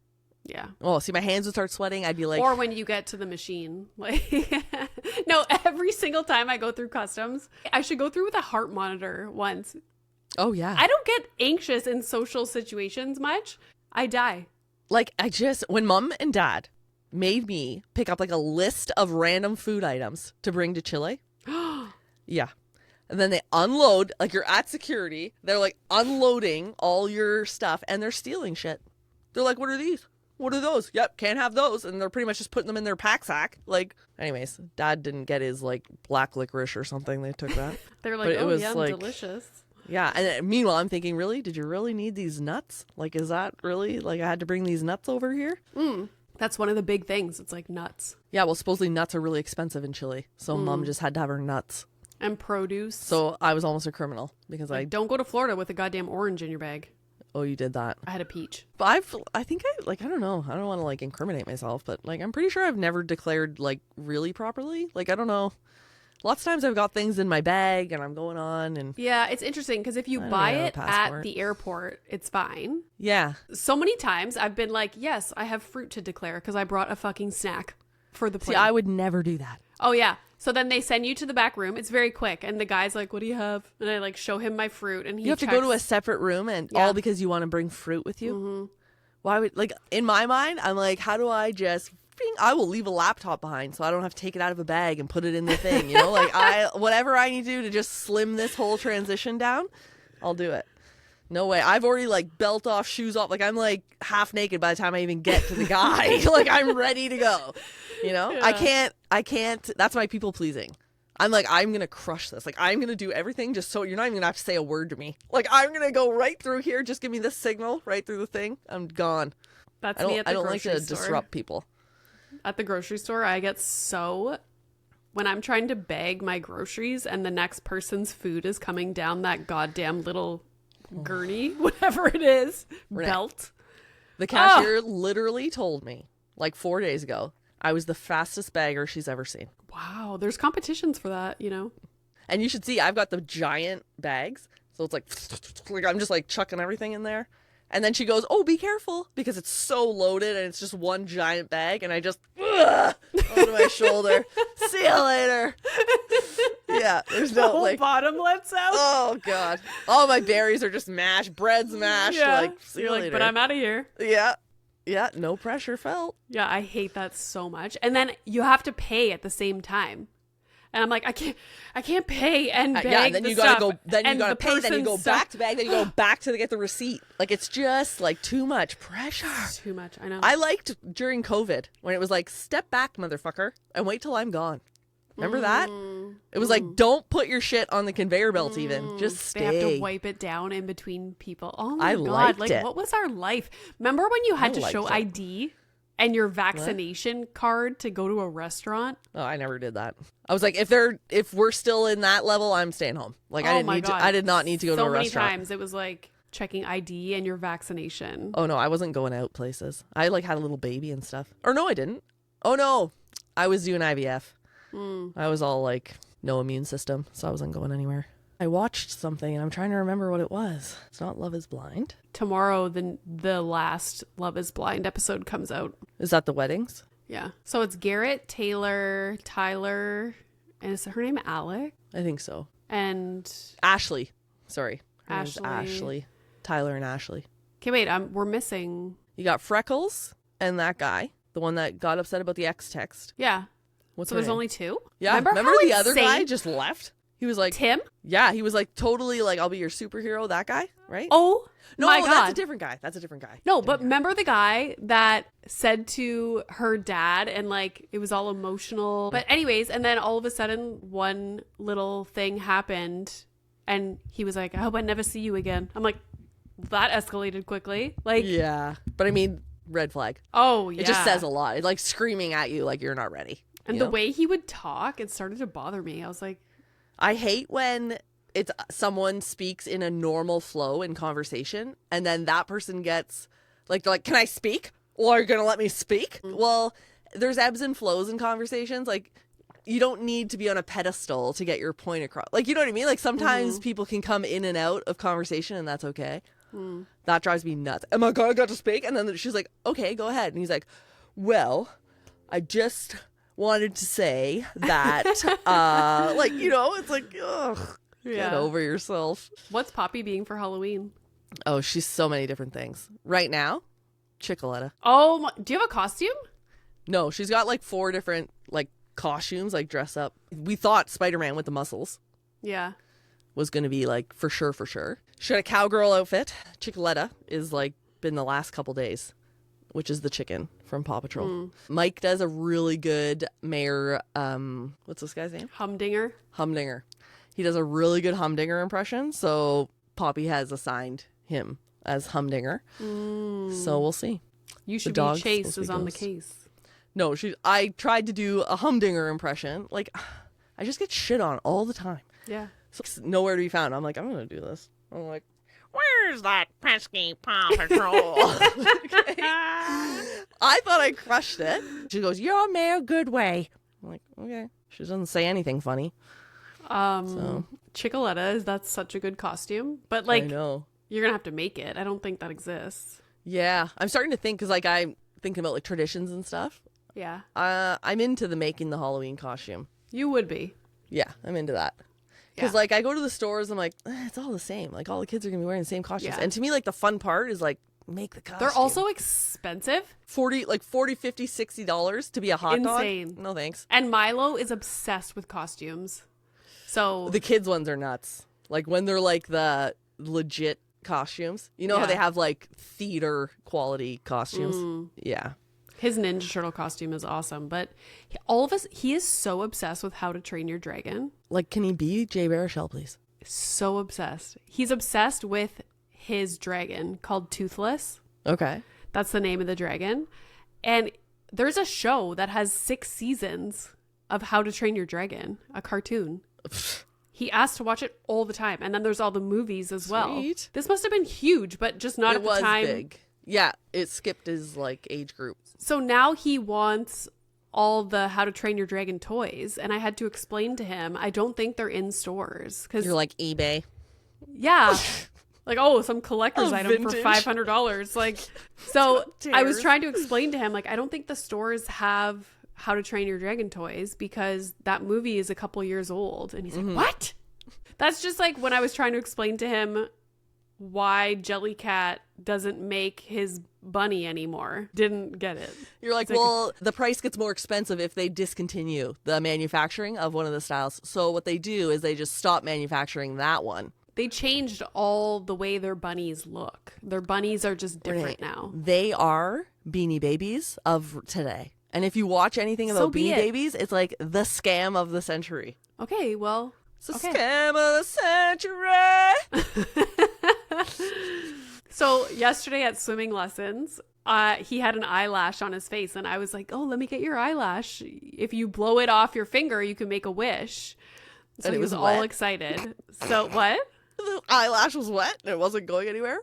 Yeah. Oh, see, my hands would start sweating. I'd be like... Or when you get to the machine. Like, no, every single time I go through customs, I should go through with a heart monitor once. Oh, yeah. I don't get anxious in social situations much. I die. Like, when Mom and Dad made me pick up like a list of random food items to bring to Chile. Yeah. And then they unload, like you're at security. They're like unloading all your stuff and they're stealing shit. They're like, what are these? What are those? Yep, can't have those. And they're pretty much just putting them in their pack sack. Like, anyways, Dad didn't get his like black licorice or something. They took that. They're like, oh, yum, like, delicious. Yeah. And meanwhile, I'm thinking, really? Did you really need these nuts? Like, is that really, like, I had to bring these nuts over here? That's one of the big things. It's like nuts. Yeah, well, supposedly nuts are really expensive in Chile. So Mom just had to have her nuts. And produce. So I was almost a criminal because like, don't go to Florida with a goddamn orange in your bag. Oh, you did that. I had a peach. But I think I don't know. I don't want to like incriminate myself, but like I'm pretty sure I've never declared like really properly. Like, I don't know. Lots of times I've got things in my bag and I'm going on and... Yeah, it's interesting because if you buy it at the airport, it's fine. Yeah. So many times I've been like, yes, I have fruit to declare because I brought a fucking snack for the plane. See, I would never do that. Oh, yeah. So then they send you to the back room. It's very quick. And the guy's like, what do you have? And I like show him my fruit and he You have to go to a separate room and all because you want to bring fruit with you? Mm-hmm. Why would... Like, in my mind, I'm like, how do I just... I will leave a laptop behind so I don't have to take it out of a bag and put it in the thing, you know? Like, whatever I need to do to just slim this whole transition down, I'll do it. No way. I've already, like, belt off, shoes off. Like, I'm, like, half naked by the time I even get to the guy. Like, I'm ready to go, you know? Yeah. I can't. That's my people pleasing. I'm like, I'm going to crush this. Like, I'm going to do everything just so you're not even going to have to say a word to me. Like, I'm going to go right through here. Just give me this signal right through the thing. I'm gone. That's me at the grocery store. I don't like to disrupt people. At the grocery store, I get so... When I'm trying to bag my groceries and the next person's food is coming down that goddamn little gurney, whatever it is, belt. The cashier literally told me, like 4 days ago, I was the fastest bagger she's ever seen. Wow. There's competitions for that, you know? And you should see, I've got the giant bags. So it's like I'm just like chucking everything in there. And then she goes, oh, be careful, because it's so loaded and it's just one giant bag. And I just, over my shoulder. See you later. Yeah, there's no, the whole like, bottom lets out. Oh, God. All my berries are just mashed. Bread's mashed. Yeah. Like, see you later. But I'm out of here. Yeah. Yeah, no pressure felt. Yeah, I hate that so much. And then you have to pay at the same time. And I'm like, I can't pay and bag yeah, and then the you gotta stuff. go. Then you And gotta the pay. Then you go person's back stuff- to bag. Then you go back to get the receipt. Like it's just like too much pressure. Too much. I know. I liked during COVID when it was like, step back, motherfucker, and wait till I'm gone. Remember that? It was like, don't put your shit on the conveyor belt. Even just stay. They have to wipe it down in between people. Oh my I God! liked Like, it. what was our life? Remember when you had to show liked it. ID and your vaccination card to go to a restaurant? Oh, I never did that. I was like, if we're still in that level, I'm staying home. Like I did not need to go to a restaurant. So many times it was like checking ID and your vaccination. Oh no, I wasn't going out places. I like had a little baby and stuff. Or no, I didn't. Oh no, I was doing IVF. I was all like no immune system, so I wasn't going anywhere. I watched something and I'm trying to remember what it was. It's not Love is Blind. Tomorrow, the last Love is Blind episode comes out. Is that the weddings? Yeah. So it's Garrett, Taylor, Tyler, and is her name Alec? I think so. And Ashley. Sorry. Her name's Ashley. Ashley. Tyler and Ashley. Okay, wait, we're missing. You got Freckles and that guy, the one that got upset about the X text. Yeah. What's So her there's name? only two? Yeah. Remember how the other guy insane- just left? He was like, Tim? yeah, he was like totally like, I'll be your superhero, that guy, right? Oh, no, my God. that's a different guy. That's a different guy. No, but remember the guy that said to her dad and like it was all emotional. But anyways, and then all of a sudden one little thing happened and he was like, I hope I never see you again. I'm like, that escalated quickly. Like, Yeah. But I mean, red flag. oh yeah. It just says a lot. It's like screaming at you like you're not ready. And you the know? way he would talk, it started to bother me. I was like, I hate when it's someone speaks in a normal flow in conversation and then that person gets like, they're like, can I speak? Or are you going to let me speak? Well, there's ebbs and flows in conversations. Like, you don't need to be on a pedestal to get your point across. Like, you know what I mean? Like, sometimes people can come in and out of conversation and that's okay. That drives me nuts. Oh my God, I got to speak. And then she's like, okay, go ahead. And he's like, well, I just wanted to say that, like, you know, it's like, ugh, get over yourself. what's Poppy being for Halloween? Oh, she's so many different things. Right now, Chicoletta. Oh, do you have a costume? No, she's got like 4 different like costumes, like dress up. We thought Spider-Man with the muscles Yeah. was going to be like for sure. She had a cowgirl outfit. Chicoletta is like been the last couple days, which is the chicken from Paw Patrol. Mike does a really good Mayor, what's this guy's name? Humdinger. He does a really good Humdinger impression. So Poppy has assigned him as Humdinger. So we'll see. You should The be dog's Chase supposed to is be on the Ghost. case. No, I tried to do a Humdinger impression. Like, I just get shit on all the time. Yeah. So it's nowhere to be found. I'm like, I'm going to do this. I'm like, Where's that pesky Paw Patrol? okay. I thought I crushed it. She goes, you're Mayor Goodway. I'm like, okay. She doesn't say anything funny. Chicoletta, that's such a good costume. But I like, know. you're going to have to make it. I don't think that exists. Yeah. I'm starting to think, because like I'm thinking about like traditions and stuff. Yeah. I'm into the making the Halloween costume. You would be. Yeah, I'm into that. Because like I go to the stores, I'm like, it's all the same. Like all the kids are gonna be wearing the same costumes. Yeah. And to me, like the fun part is like make the costume. They're also expensive. $40, $60 to be a hot Insane. dog. No thanks. And Milo is obsessed with costumes. So The kids ones are nuts. Like when they're like the legit costumes. You know how Yeah. they have like theater quality costumes? Yeah. his Ninja Turtle costume is awesome. But he is so obsessed with How to Train Your Dragon. Like, can he be Jay Baruchel, please? So obsessed. He's obsessed with his dragon called Toothless. Okay. That's the name of the dragon. And there's a show that has 6 seasons of How to Train Your Dragon, a cartoon. He asked to watch it all the time. And then there's all the movies as well. Sweet. This must have been huge, but just not It at the was time. big. Yeah, it skipped his like age group. So now he wants all the How to Train Your Dragon toys. And I had to explain to him, I don't think they're in stores. Because You're like eBay. yeah. Like, oh, some collector's Oh, item for vintage. $500. Like, so I was tears. trying to explain to him, like, I don't think the stores have How to Train Your Dragon toys because that movie is a couple years old. And he's like, what? That's just like when I was trying to explain to him why Jellycat doesn't make his bunny anymore. Didn't get it. You're like, well, the price gets more expensive if they discontinue the manufacturing of one of the styles. So what they do is they just stop manufacturing that one. They changed all the way their bunnies look. Their bunnies are just different now. They are Beanie Babies of today. And if you watch anything about Beanie Babies, it's like the scam of the century. Okay, well. It's the scam of the century. So yesterday at swimming lessons, he had an eyelash on his face. And I was like, oh, let me get your eyelash. If you blow it off your finger, you can make a wish. So he was all excited. So what? The eyelash was wet and it wasn't going anywhere?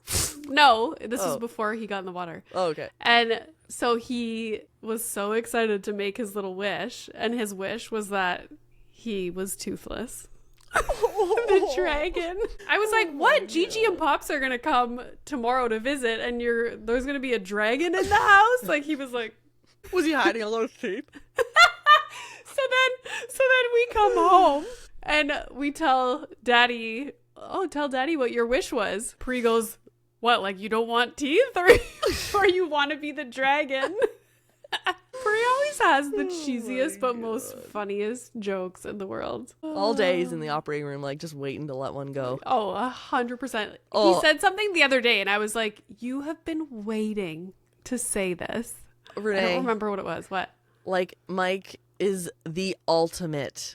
No, this was before he got in the water. Oh, okay. And so he was so excited to make his little wish. And his wish was that he was toothless. The dragon. I was like, what? Gigi and Pops are going to come tomorrow to visit and there's going to be a dragon in the house? Like, he was like... Was he hiding all those teeth? So then we come home and we tell Daddy... Oh, tell Daddy what your wish was. Pri goes, what, like you don't want teeth or you want to be the dragon? Pri always has the cheesiest but most funniest jokes in the world. All day he's in the operating room like just waiting to let one go. Oh, 100%. He said something the other day and I was like, you have been waiting to say this. Renee, I don't remember what it was. What? Like Mike is the ultimate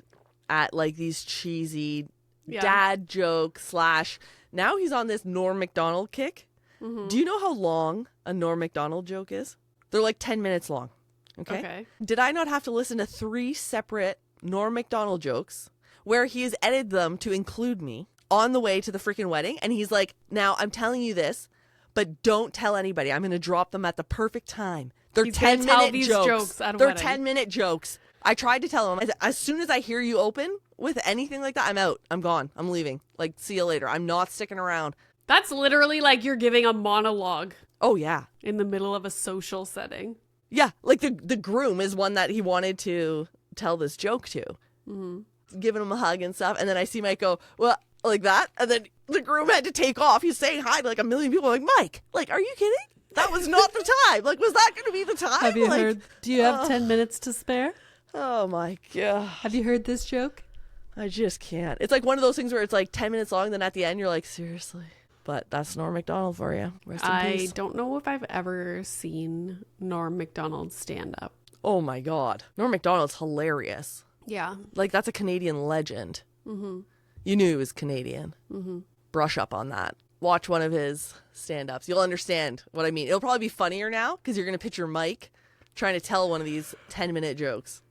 at like these cheesy dad joke / now he's on this Norm Macdonald kick. Mm-hmm. Do you know how long a Norm Macdonald joke is? They're like 10 minutes long. Okay. Did I not have to listen to 3 separate Norm Macdonald jokes where he has edited them to include me on the way to the freaking wedding? And he's like, now I'm telling you this, but don't tell anybody. I'm going to drop them at the perfect time. They're 10-minute jokes. They're 10-minute jokes. I tried to tell him, as soon as I hear you open with anything like that, I'm out. I'm gone. I'm leaving. Like, see you later. I'm not sticking around. That's literally like you're giving a monologue. Oh, yeah. In the middle of a social setting. Yeah. Like the groom is one that he wanted to tell this joke to. Mm-hmm. Giving him a hug and stuff. And then I see Mike go, well, like that. And then the groom had to take off. He's saying hi to like a million people. I'm like, Mike, like, are you kidding? That was not the time. Like, was that going to be the time? Have you heard? Do you have 10 minutes to spare? Oh, my God. Have you heard this joke? I just can't. It's like one of those things where it's like 10 minutes long. Then at the end, you're like, seriously. But that's Norm Macdonald for you. Rest in peace. I don't know if I've ever seen Norm Macdonald stand up. Oh, my God. Norm Macdonald's hilarious. Yeah. Like, that's a Canadian legend. Mm-hmm. You knew he was Canadian. Mm-hmm. Brush up on that. Watch one of his stand-ups. You'll understand what I mean. It'll probably be funnier now because you're going to picture Mike trying to tell one of these 10-minute jokes.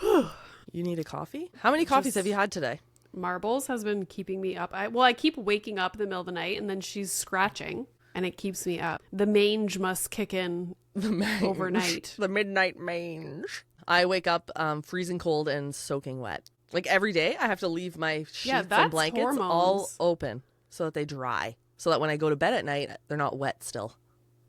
You need a coffee? How many coffees have you had today? Marbles has been keeping me up. I keep waking up in the middle of the night and then she's scratching and it keeps me up. The mange must kick in overnight. The midnight mange. I wake up freezing cold and soaking wet. Like every day I have to leave my sheets and blankets all open so that they dry. So that when I go to bed at night, they're not wet still.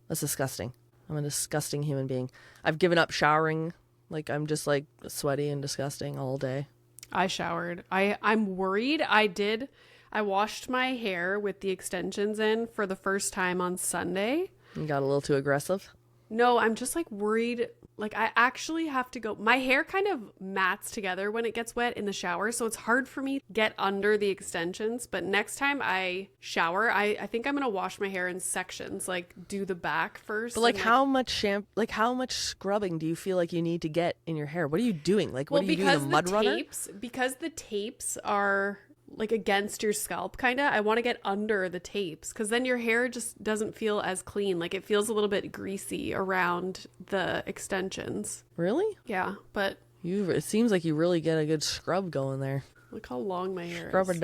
That's disgusting. I'm a disgusting human being. I've given up showering. Like I'm just like sweaty and disgusting all day. I showered. I'm worried. I washed my hair with the extensions in for the first time on Sunday. You got a little too aggressive? No, I'm just like worried. Like I actually have to go. My hair kind of mats together when it gets wet in the shower. So it's hard for me to get under the extensions. But next time I shower, I think I'm going to wash my hair in sections. Like do the back first. But like how much how much scrubbing do you feel like you need to get in your hair? What are you doing? Like what are you doing? The mud runner? Because the tapes are like against your scalp kind of, I want to get under the tapes because then your hair just doesn't feel as clean. Like it feels a little bit greasy around the extensions. Really? Yeah, but it seems like you really get a good scrub going there. Look how long my hair Scrub is.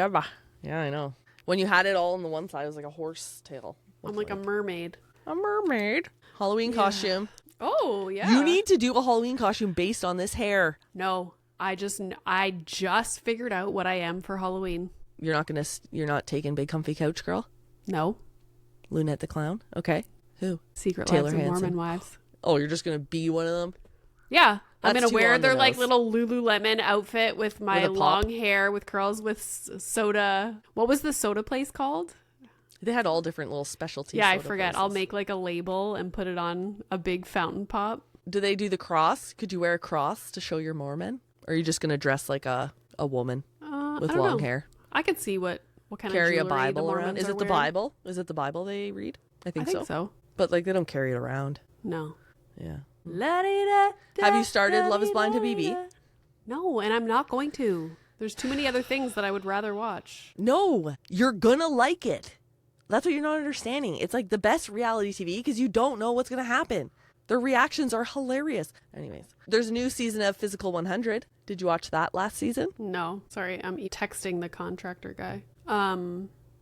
Yeah, I know. When you had it all on the one side, it was like a horse tail. I'm like a mermaid. A mermaid. Halloween costume. Oh, yeah. You need to do a Halloween costume based on this hair. No. I just figured out what I am for Halloween. You're not taking Big Comfy Couch Girl? No. Lunette the Clown? Okay. Who? Secret Taylor Lives of Hansen. Mormon Wives. Oh, you're just going to be one of them? Yeah. I'm That's going to wear their like nose. little Lululemon outfit with my With a pop. long hair with curls with soda. What was the soda place called? They had all different little specialty Yeah, I soda forget. places. I'll make like a label and put it on a big fountain pop. Do they do the cross? Could you wear a cross to show you're Mormon? Or are you just going to dress like a woman with I don't long know. hair? I could see what kind Carry of a jewelry Bible the around? Mormons Is are it the wearing. Bible? Is it the Bible they read? I I think think so. But like they don't carry it around. No. Yeah. Have you started Love is Blind to BB? No, and I'm not going to. There's too many other things that I would rather watch. No, you're gonna like it. That's what you're not understanding. It's like the best reality TV because you don't know what's gonna happen. Their reactions are hilarious. Anyways, there's a new season of Physical 100. Did you watch that last season? No, sorry, I'm texting the contractor guy.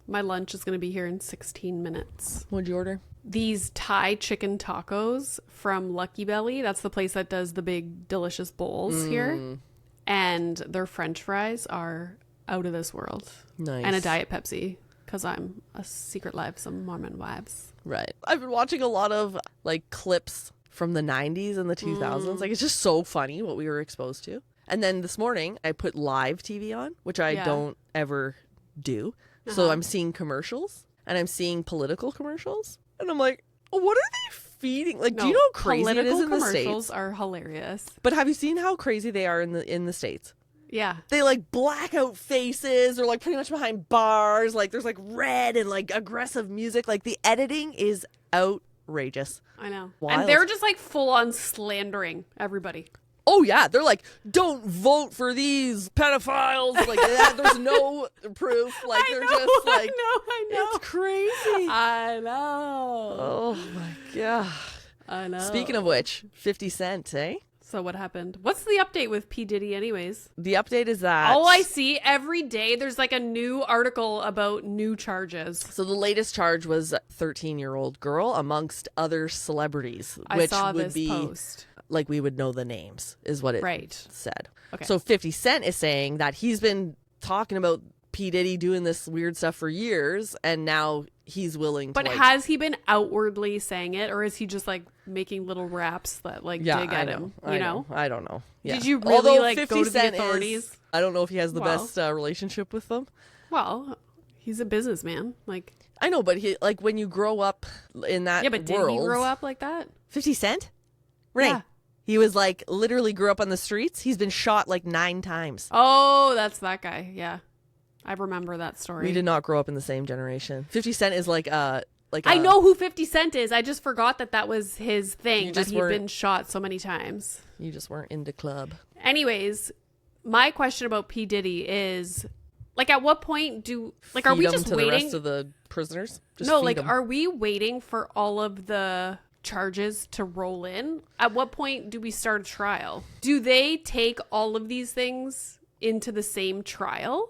My lunch is going to be here in 16 minutes. What'd you order? These Thai chicken tacos from Lucky Belly. That's the place that does the big delicious bowls here. And their French fries are out of this world. Nice. And a Diet Pepsi because I'm a secret life, some Mormon wives. Right. I've been watching a lot of like clips from the 90s and the 2000s. Like it's just so funny what we were exposed to. And then this morning I put live TV on, which I don't ever do. So I'm seeing commercials and I'm seeing political commercials. And I'm like, oh, what are they feeding? Like, do you know how crazy it is in the States? Commercials are hilarious. But have you seen how crazy they are in the States? Yeah. They like blackout faces. They're like pretty much behind bars. Like there's like red and like aggressive music. Like the editing is outrageous. I know. Wild. And they're just like full on slandering everybody. Oh yeah, they're like, don't vote for these pedophiles. Like that, there's no proof. Like they're just like, I know. it's crazy. I know. Oh my god. I know. Speaking of which, 50 Cent, eh? So what happened? What's the update with P. Diddy anyways? The update is that All I see every day, there's like a new article about new charges. So the latest charge was a 13-year-old girl amongst other celebrities, I which saw would this be post. like we would know the names, is what it Right. said. Okay. So 50 Cent is saying that he's been talking about P. Diddy doing this weird stuff for years, and now he's willing to. But has he been outwardly saying it, or is he just like making little raps that like dig at him? You know? I don't know. Yeah. Did you really Although like 50 go to the Cent authorities? I don't know if he has the Well. best relationship with them. Well, he's a businessman. Like, I know, but he like when you grow up in that yeah, but world. did he grow up like that? 50 Cent? Renee. Yeah. He was like literally grew up on the streets. He's been shot like 9 times. Oh, that's that guy. Yeah. I remember that story. We did not grow up in the same generation. 50 Cent is like I know who 50 Cent is. I just forgot that was his thing, that just he'd weren't- been shot so many times. You just weren't into club. Anyways, my question about P. Diddy is, like, at what point are we Feed 'em just to waiting? the rest of the prisoners? Just No, feed like, 'em. are we waiting for all of the charges to roll in? At what point do we start a trial? Do they take all of these things into the same trial?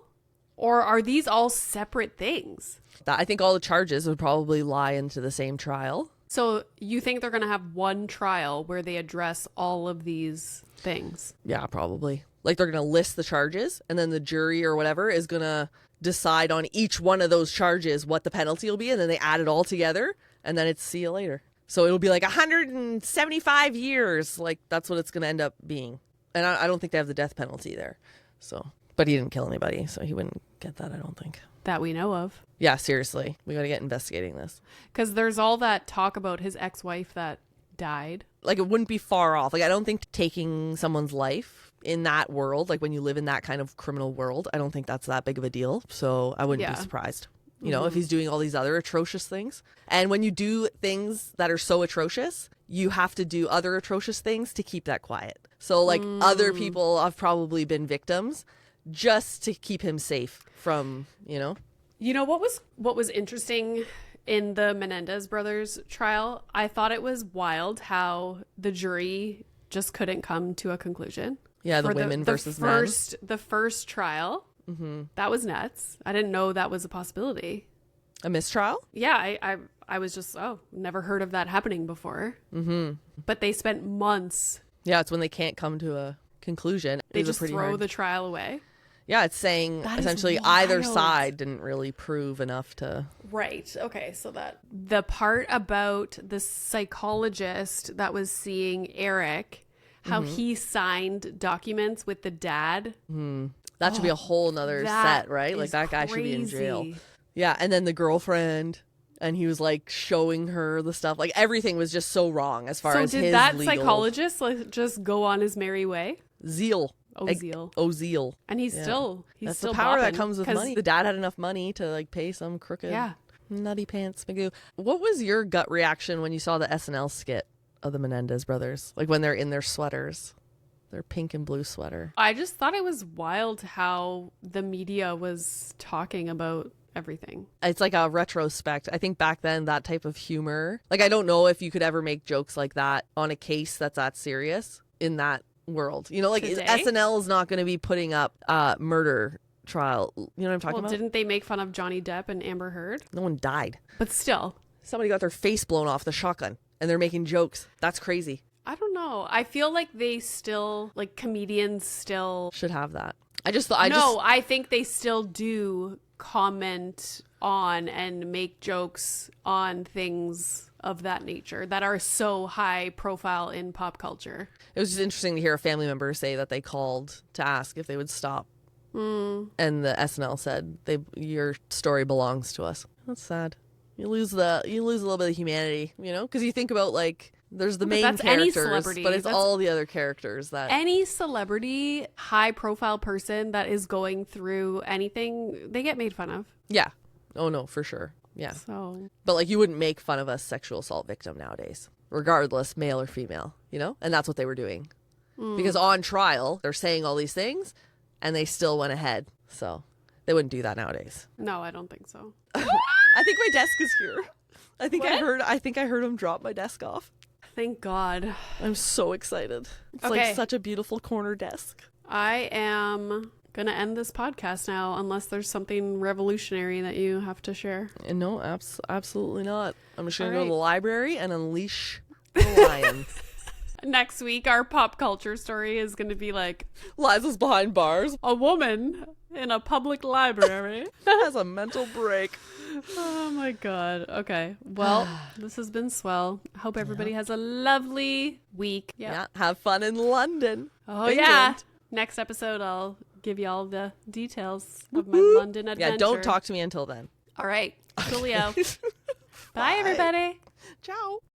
Or are these all separate things? I think all the charges would probably lie into the same trial. So you think they're going to have one trial where they address all of these things? Yeah, probably. Like they're going to list the charges and then the jury or whatever is going to decide on each one of those charges what the penalty will be, and then they add it all together and then it's see you later. So it'll be like 175 years. Like that's what it's going to end up being. And I don't think they have the death penalty there. So, but he didn't kill anybody, so he wouldn't get that, I don't think. That we know of. Yeah, seriously. We got to get investigating this. Because there's all that talk about his ex-wife that died. Like it wouldn't be far off. Like I don't think taking someone's life in that world, like when you live in that kind of criminal world, I don't think that's that big of a deal. So I wouldn't be surprised. You know, if he's doing all these other atrocious things. And when you do things that are so atrocious, you have to do other atrocious things to keep that quiet. So like other people have probably been victims just to keep him safe from, you know. You know what was interesting in the Menendez brothers trial? I thought it was wild how the jury just couldn't come to a conclusion. Yeah, the women versus men. The first trial. That was nuts. I didn't know that was a possibility. A mistrial? Yeah, I was just, never heard of that happening before. But they spent months. Yeah, it's when they can't come to a conclusion. They just throw the trial away. Yeah, it's saying That is essentially either wild. side didn't really prove enough to... Right. Okay. So the part about the psychologist that was seeing Eric, how he signed documents with the dad. That should be a whole nother That set, right? Like is that guy should be in jail. crazy. Yeah, and then the girlfriend, and he was like showing her the stuff. Like everything was just so wrong as far as his did that legal... psychologist like just go on his merry way? Zeal. Ozeal. And he's still That's still the power that bopping, comes with money. The dad had enough money to like pay some crooked nutty pants Magoo. What was your gut reaction when you saw the SNL skit of the Menendez brothers? Like when they're in their sweaters, their pink and blue sweater. I just thought it was wild how the media was talking about everything. It's like a retrospect. I think back then that type of humor, like I don't know if you could ever make jokes like that on a case that's that serious in that world. You know, like Today? SNL is not going to be putting up murder trial. You know what I'm talking about? Didn't they make fun of Johnny Depp and Amber Heard? No one died. But still. Somebody got their face blown off the shotgun and they're making jokes. That's crazy. I don't know. I feel like they still, like comedians still should have that. I think they still do comment on and make jokes on things of that nature that are so high profile in pop culture. It was just interesting to hear a family member say that they called to ask if they would stop. And the SNL said, your story belongs to us. That's sad. You lose a little bit of humanity, you know? Because you think about like there's the main characters, but it's all the other characters that any celebrity, high profile person that is going through anything, they get made fun of. Yeah. Oh no, for sure. Yeah. So, but like you wouldn't make fun of a sexual assault victim nowadays, regardless, male or female, you know? And that's what they were doing. Because on trial, they're saying all these things and they still went ahead. So they wouldn't do that nowadays. No, I don't think so. I think my desk is here. I think I heard him drop my desk off. Thank God. I'm so excited. It's like such a beautiful corner desk. I am going to end this podcast now unless there's something revolutionary that you have to share. No, absolutely not. I'm just going to go to the library and unleash the lions. Next week, our pop culture story is going to be like... Liza's behind bars. A woman in a public library has a mental break. Oh my God. Okay. Well, this has been swell. I hope everybody has a lovely week. Yeah. Have fun in London. Oh, England. Yeah. Next episode, I'll give you all the details of my London adventure. Yeah, don't talk to me until then. All right. Coolio. Bye, everybody. Ciao.